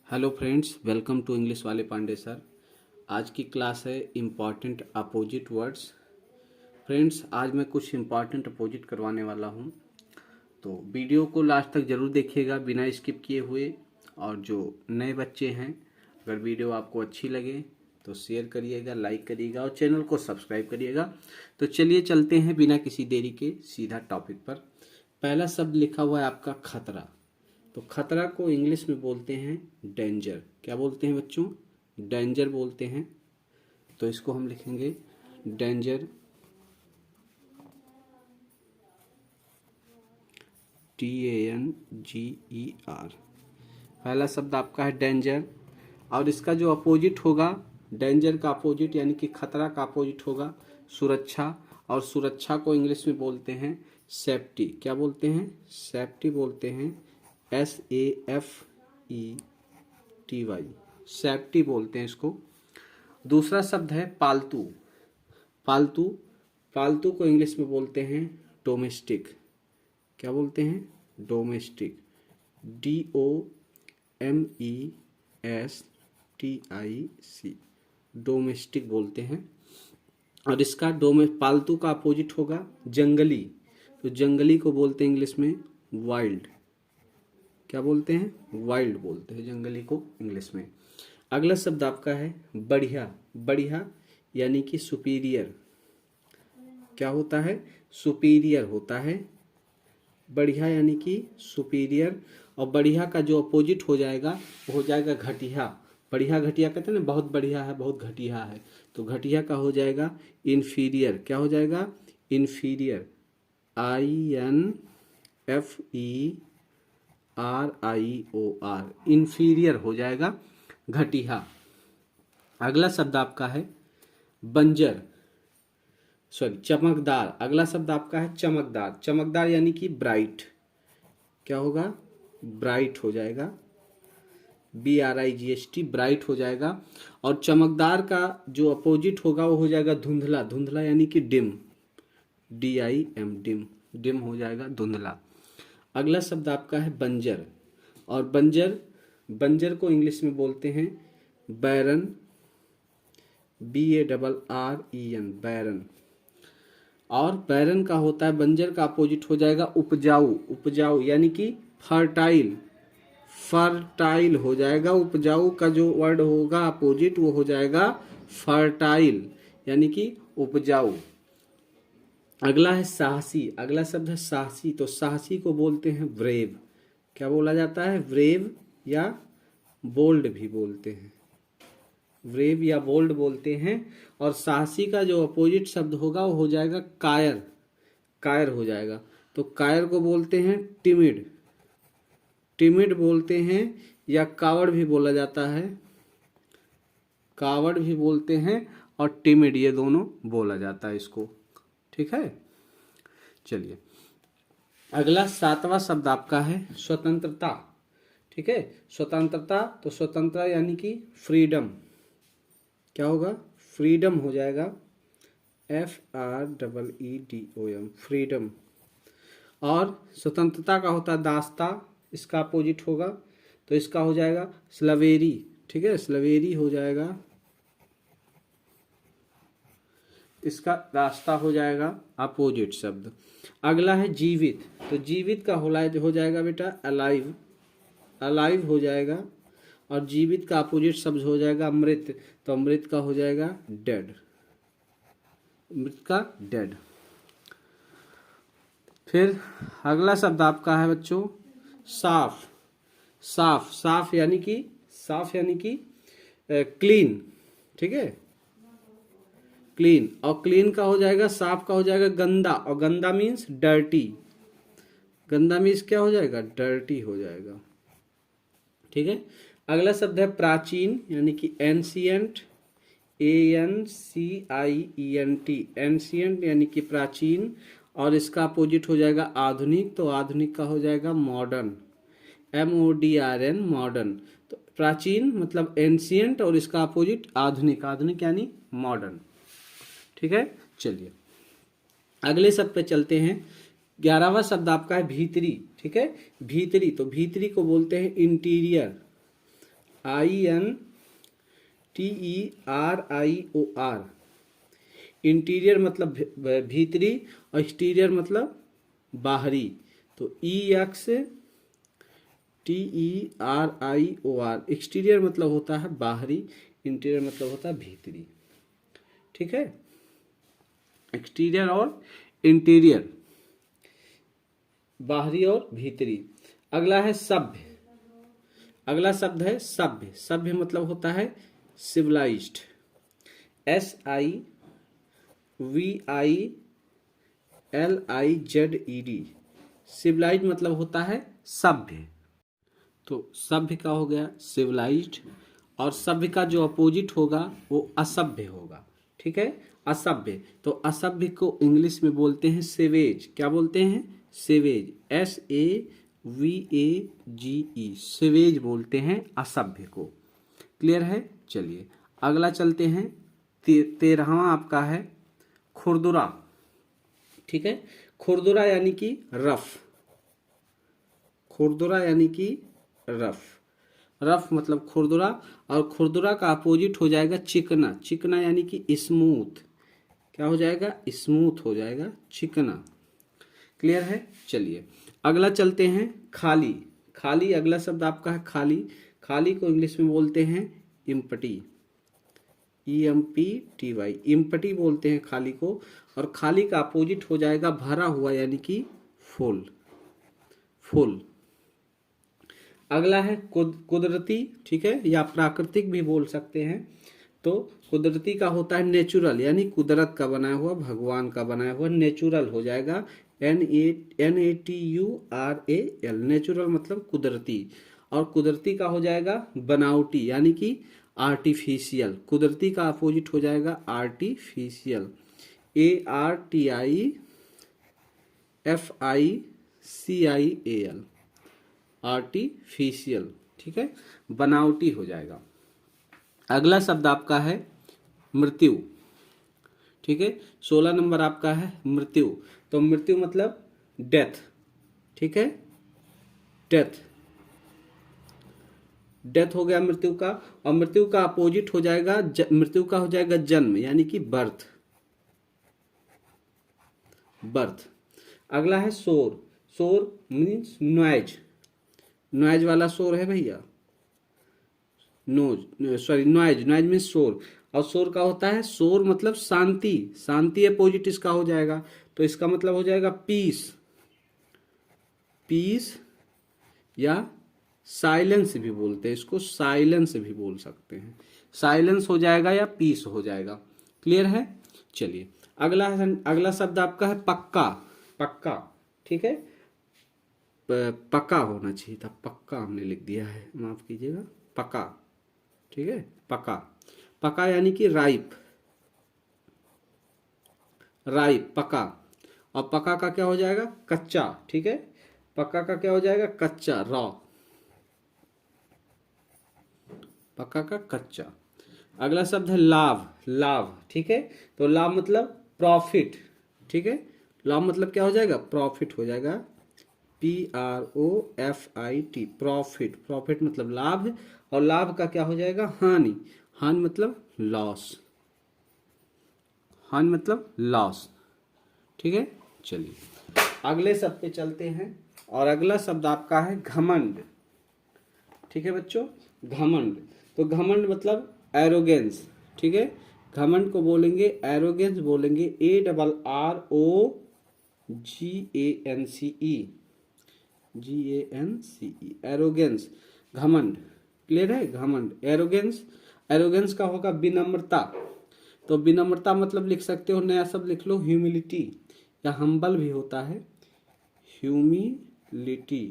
Hello friends, welcome to English वाले Pandey sir. आज की क्लास है इम्पॉर्टेंट अपोजिट वर्ड्स। फ्रेंड्स, आज मैं कुछ इम्पॉर्टेंट अपोजिट करवाने वाला हूं, तो वीडियो को लास्ट तक ज़रूर देखिएगा बिना स्किप किए हुए। और जो नए बच्चे हैं, अगर वीडियो आपको अच्छी लगे तो शेयर करिएगा, लाइक करिएगा और चैनल को सब्सक्राइब करिएगा। तो चलिए चलते हैं बिना किसी देरी के सीधा टॉपिक पर। पहला शब्द लिखा हुआ है आपका खतरा। तो खतरा को इंग्लिश में बोलते हैं डेंजर। क्या बोलते हैं बच्चों? डेंजर बोलते हैं। तो इसको हम लिखेंगे डेंजर, DANGER। पहला शब्द आपका है डेंजर, और इसका जो अपोजिट होगा, डेंजर का अपोजिट यानी कि खतरा का अपोजिट होगा सुरक्षा। और सुरक्षा को इंग्लिश में बोलते हैं सेफ्टी। क्या बोलते हैं? सेफ्टी बोलते हैं, SAFETY, सेफ्टी बोलते हैं इसको। दूसरा शब्द है पालतू। पालतू, पालतू को इंग्लिश में बोलते हैं डोमेस्टिक। क्या बोलते हैं? डोमेस्टिक, DOMESTIC, डोमेस्टिक बोलते हैं। और इसका पालतू का अपोजिट होगा जंगली। तो जंगली को बोलते हैं इंग्लिश में वाइल्ड। क्या बोलते हैं? वाइल्ड बोलते हैं जंगली को इंग्लिश में। अगला शब्द आपका है बढ़िया। बढ़िया यानी कि सुपीरियर। क्या होता है? सुपीरियर होता है। बढ़िया यानी कि सुपीरियर। और बढ़िया का जो अपोजिट हो जाएगा वो हो जाएगा घटिया। बढ़िया घटिया कहते हैं ना, बहुत बढ़िया है, बहुत घटिया है। तो घटिया का हो जाएगा इन्फीरियर। क्या हो जाएगा? इन्फीरियर, INFERIOR, इन्फीरियर हो जाएगा घटिया। अगला शब्द आपका है बंजर, सॉरी चमकदार। अगला शब्द आपका है चमकदार। चमकदार यानी कि ब्राइट। क्या होगा? ब्राइट हो जाएगा, BRIGHT, ब्राइट हो जाएगा। और चमकदार का जो अपोजिट होगा वो हो जाएगा धुंधला। धुंधला यानी कि डिम, DIM, डिम, डिम हो जाएगा धुंधला। अगला शब्द आपका है बंजर। और बंजर, बंजर को इंग्लिश में बोलते हैं बैरन, BARREN, बैरन। और बैरन का होता है, बंजर का अपोजिट हो जाएगा उपजाऊ। उपजाऊ यानी कि फर्टाइल, फर्टाइल हो जाएगा। उपजाऊ का जो वर्ड होगा अपोजिट वो हो जाएगा फर्टाइल यानी कि उपजाऊ। अगला है साहसी। अगला शब्द है साहसी। तो साहसी को बोलते हैं ब्रेव। क्या बोला जाता है? ब्रेव या बोल्ड भी बोलते हैं। ब्रेव या बोल्ड बोलते हैं। और साहसी का जो अपोजिट शब्द होगा वो हो जाएगा कायर। कायर हो जाएगा। तो कायर को बोलते हैं टिमिड। टिमिड बोलते हैं, या कावड़ भी बोला जाता है। कावड़ भी बोलते हैं और टिमिड, ये दोनों बोला जाता है इसको। ठीक है, चलिए अगला सातवां शब्द आपका है स्वतंत्रता। ठीक है, स्वतंत्रता। तो स्वतंत्रता यानी कि फ्रीडम। क्या होगा? फ्रीडम हो जाएगा, FREEDOM, फ्रीडम। और स्वतंत्रता का होता है दास्ता, इसका अपोजिट होगा। तो इसका हो जाएगा स्लवेरी। ठीक है, स्लवेरी हो जाएगा, इसका रास्ता हो जाएगा अपोजिट शब्द। अगला है जीवित। तो जीवित का हो जाएगा बेटा अलाइव। अलाइव हो जाएगा। और जीवित का अपोजिट शब्द हो जाएगा मृत। तो मृत का हो जाएगा डेड। मृत का डेड। फिर अगला शब्द आपका है बच्चों साफ। साफ, साफ यानी कि, साफ यानी कि क्लीन। ठीक है, क्लीन। और क्लीन का हो जाएगा, साफ का हो जाएगा गंदा। और गंदा मीन्स डर्टी। गंदा मीन्स क्या हो जाएगा? डर्टी हो जाएगा। ठीक है, अगला शब्द है प्राचीन यानी कि एंशियंट, ANCIENT, एंशियंट यानी कि प्राचीन। और इसका अपोजिट हो जाएगा आधुनिक। तो आधुनिक का हो जाएगा मॉडर्न, MODRN, मॉडर्न। तो प्राचीन मतलब एंशियंट और इसका अपोजिट आधुनिक। आधुनिक यानी मॉडर्न। ठीक है, चलिए अगले शब्द पे चलते हैं। 11वां शब्द आपका है भीतरी। ठीक है, भीतरी। तो भीतरी को बोलते हैं इंटीरियर, INTERIOR। इंटीरियर मतलब भीतरी और एक्सटीरियर मतलब बाहरी। तो EXTERIOR, एक्सटीरियर मतलब होता है बाहरी, इंटीरियर मतलब होता है भीतरी। ठीक है, एक्सटीरियर और इंटीरियर, बाहरी और भीतरी। अगला है सभ्य। अगला शब्द है सभ्य। सभ्य मतलब होता है सिविलाइज्ड। SIVILIZED। सिविलाइज्ड मतलब होता है सभ्य। तो सभ्य का हो गया सिविलाइज्ड, और सभ्य का जो अपोजिट होगा वो असभ्य होगा। ठीक है, असभ्य। तो असभ्य को इंग्लिश में बोलते हैं सेवेज। क्या बोलते हैं? सेवेज। SAVAGE, सेवेज बोलते हैं असभ्य को। क्लियर है? चलिए अगला चलते हैं। 13वां आपका है खुरदुरा। ठीक है, खुरदुरा यानी कि रफ। खुरदुरा यानी कि रफ। रफ मतलब खुरदुरा, और खुरदुरा का अपोजिट हो जाएगा चिकना। चिकना यानी कि स्मूथ। क्या हो जाएगा? स्मूथ हो जाएगा, चिकना। क्लियर है? चलिए अगला चलते हैं खाली। खाली अगला शब्द आपका है खाली। खाली को इंग्लिश में बोलते हैं इम्पटी। EMPTY, इम्पटी बोलते हैं खाली को। और खाली का अपोजिट हो जाएगा भरा हुआ यानी कि फुल। फुल। अगला है कुदरती। ठीक है, या प्राकृतिक भी बोल सकते हैं। तो कुदरती का होता है नेचुरल, यानी कुदरत का बनाया हुआ, भगवान का बनाया हुआ। नेचुरल हो जाएगा NATURAL, नेचुरल मतलब कुदरती। और कुदरती का हो जाएगा बनावटी, यानी कि आर्टिफिशियल। कुदरती का अपोजिट हो जाएगा आर्टिफिशियल। ARTIFICIAL, artificial. ठीक है, बनावटी हो जाएगा। अगला शब्द आपका है मृत्यु। ठीक है, 16 नंबर आपका है मृत्यु। तो मृत्यु मतलब डेथ। ठीक है, डेथ। डेथ हो गया मृत्यु का। और मृत्यु का अपोजिट हो जाएगा मृत्यु का हो जाएगा जन्म, यानी कि बर्थ। बर्थ। अगला है शोर। शोर मीन्स नॉइज। नॉइज वाला शोर है भैया। नॉइज मीन्स शोर। और शोर का होता है, शोर मतलब शांति। शांति अपोजिट इसका हो जाएगा। तो इसका मतलब हो जाएगा पीस। पीस या साइलेंस भी बोलते हैं इसको, साइलेंस भी बोल सकते हैं। साइलेंस हो जाएगा या पीस हो जाएगा। क्लियर है? चलिए अगला शब्द आपका है पक्का। पक्का। ठीक है, पक्का होना चाहिए था, पक्का हमने लिख दिया है, माफ कीजिएगा। पक्का। ठीक है, पक्का। पक्का यानी कि राइप। राइप, पक्का। और पक्का का क्या हो जाएगा? कच्चा। ठीक है, पक्का का क्या हो जाएगा? कच्चा, रॉ। पक्का का कच्चा। अगला शब्द है लाभ। लाभ। ठीक है, तो लाभ मतलब प्रॉफिट। ठीक है, लाभ मतलब क्या हो जाएगा? प्रॉफिट हो जाएगा। PROFIT, profit. प्रॉफिट मतलब लाभ। और लाभ का क्या हो जाएगा? हानि। हानि मतलब लॉस। हानि मतलब लॉस। ठीक है, चलिए अगले शब्द पे चलते हैं। और अगला शब्द आपका है घमंड। ठीक है बच्चों, घमंड। तो घमंड मतलब एरोगेंस। ठीक है, घमंड को बोलेंगे एरोगेंस बोलेंगे, ARROGANCE, एरोगेंस, घमंड। क्लियर है? घमंड, एरोगेंस। एरोगेंस का होगा विनम्रता। तो विनम्रता मतलब लिख सकते हो, नया शब्द लिख लो ह्यूमिलिटी, या हम्बल भी होता है, ह्यूमिलिटी।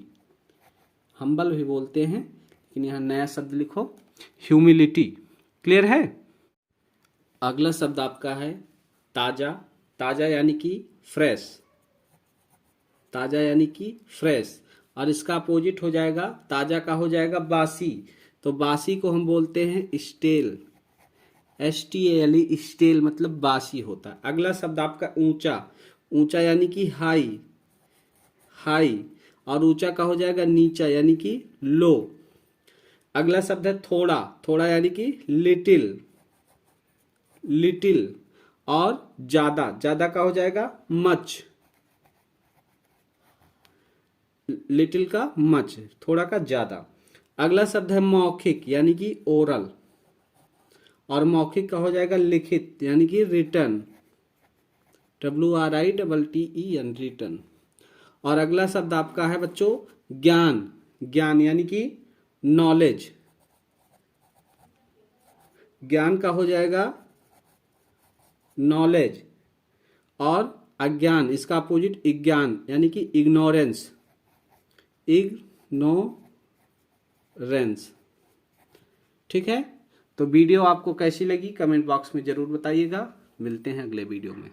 हम्बल भी बोलते हैं, लेकिन यहाँ नया शब्द लिखो ह्यूमिलिटी। क्लियर है? अगला शब्द आपका है ताजा। ताजा यानी कि फ्रेश। ताजा यानी कि फ्रेश। और इसका अपोजिट हो जाएगा, ताजा का हो जाएगा बासी। तो बासी को हम बोलते हैं स्टेल। STALE, स्टेल मतलब बासी होता है। अगला शब्द आपका ऊंचा। ऊंचा यानी कि हाई। हाई। और ऊंचा का हो जाएगा नीचा, यानी कि लो। अगला शब्द है थोड़ा, थोड़ा यानी कि लिटिल, लिटिल। और ज्यादा, ज्यादा का हो जाएगा मच, लिटिल का मच, थोड़ा का ज्यादा। अगला शब्द है मौखिक यानी कि ओरल, और मौखिक का हो जाएगा लिखित यानी कि रिटन, WRITTEN, रिटन। और अगला शब्द आपका है बच्चों ज्ञान, ज्ञान यानी कि नॉलेज, ज्ञान का हो जाएगा नॉलेज। और अज्ञान, इसका अपोजिट इज्ञान यानी कि इग्नोरेंस, इग्नोरेंस। ठीक है, तो वीडियो आपको कैसी लगी कमेंट बॉक्स में जरूर बताइएगा। मिलते हैं अगले वीडियो में।